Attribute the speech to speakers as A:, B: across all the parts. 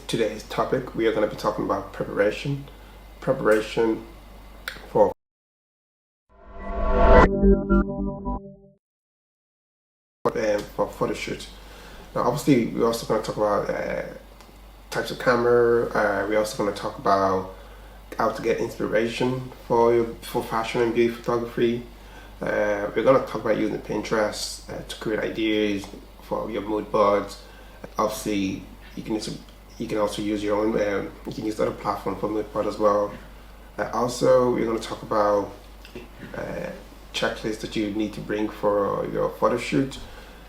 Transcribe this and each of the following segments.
A: Today's topic, we are going to be talking about preparation for photo shoots. Now, obviously, we're also going to talk about types of camera. We're also going to talk about how to get inspiration for fashion and beauty photography. We're going to talk about using Pinterest to create ideas for your mood boards. Obviously, you can also use your own. You can use other platform for mood board as well. Also, we're going to talk about checklists that you need to bring for your photo shoot.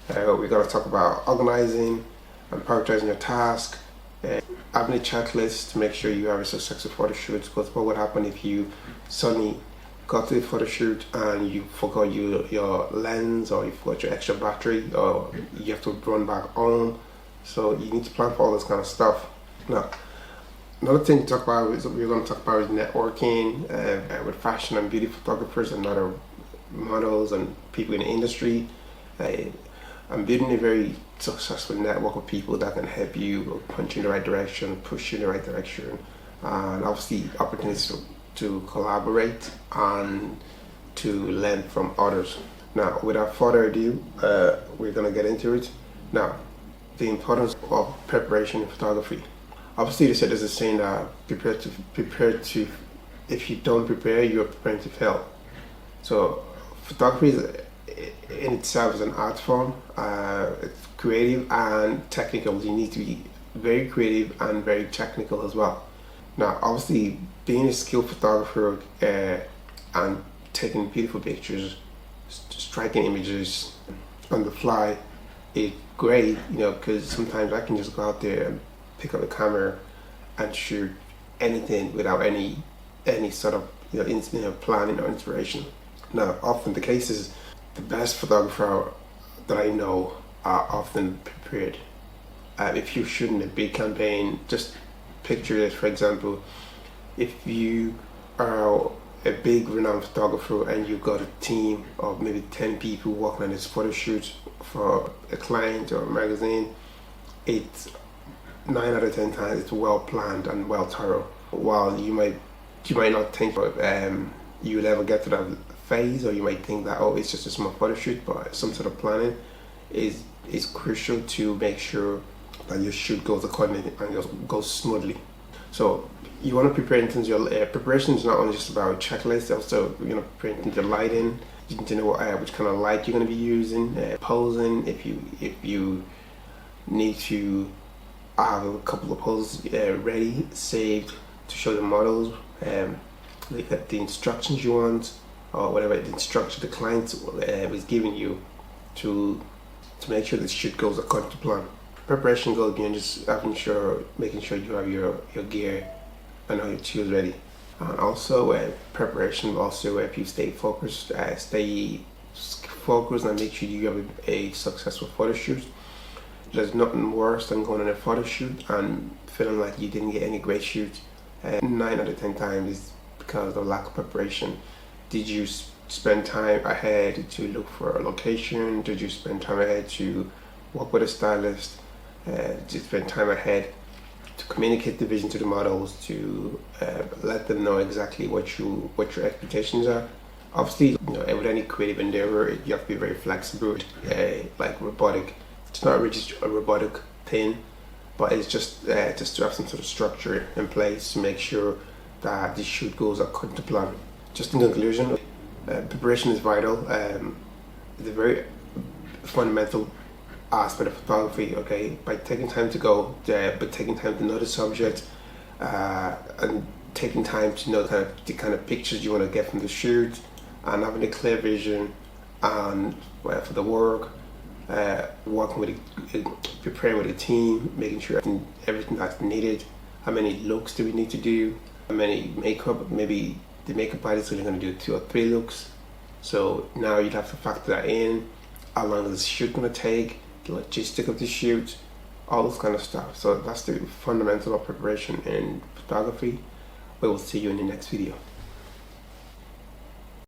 A: We're going to talk about organizing and prioritizing your task. Having a checklist to make sure you have a successful photo shoot, because what would happen if you suddenly got to the photo shoot and you forgot your lens, or you forgot your extra battery, or you have to run back home. So you need to plan for all this kind of stuff. Now, another thing to talk about is we're going to talk about is networking with fashion and beauty photographers and other models and people in the industry. I'm building a very successful network of people that can help you punch you in the right direction, push you in the right direction, and obviously opportunities to collaborate and to learn from others. Now, without further ado, we're going to get into it. Now, the importance of preparation in photography. Obviously, they said there's a saying that prepare to, if you don't prepare, you're preparing to fail. So, photography in itself is an art form. It's creative and technical. You need to be very creative and very technical as well. Now, obviously, being a skilled photographer and taking beautiful pictures, striking images on the fly is great, because sometimes I can just go out there and pick up a camera and shoot anything without any sort of planning or inspiration. Now, often the case is the best photographer that I know are often prepared. If you're shooting a big campaign, just picture this, for example, if you are a big renowned photographer and you've got a team of maybe 10 people working on this photo shoot for a client or a magazine, it's 9 out of 10 times it's well planned and well thorough. While you might not think you'll ever get to that phase, or you might think that, oh, it's just a small photo shoot, but some sort of planning is crucial to make sure that your shoot goes accordingly and goes smoothly. So you want to prepare in terms of your preparation is not only just about checklists, also prepare in terms of lighting. You need to know which kind of light you're going to be using, posing. If you need to have a couple of poses ready, saved to show the models, like the instructions you want, or whatever the instruction the client is giving you to make sure the shoot goes according to plan. Preparation goes beyond just making sure you have your gear and all your tools ready. And also preparation will also help you stay focused and make sure you have a successful photo shoot. There's nothing worse than going on a photo shoot and feeling like you didn't get any great shoots. 9 out of 10 times is because of lack of preparation. Did you spend time ahead to look for a location? Did you spend time ahead to work with a stylist? Did you spend time ahead to communicate the vision to the models, to let them know exactly what your expectations are? Obviously, with any creative endeavor, you have to be very flexible. Like robotic, it's not really just a robotic thing, but it's just to have some sort of structure in place to make sure that the shoot goes according to plan. Just in conclusion, preparation is vital. It's a very fundamental aspect of photography. Okay, by taking time to go there, but taking time to know the subject, and taking time to know the kind of pictures you want to get from the shoot, and having a clear vision, and for the work, working with preparing with a team, making sure everything that's needed. How many looks do we need to do? How many makeup? Maybe the makeup artist is only going to do 2 or 3 looks. So now you'd have to factor that in. How long is the shoot going to take? The logistic of the shoot, all this kind of stuff. So that's the fundamental of preparation in photography. We will see you in the next video.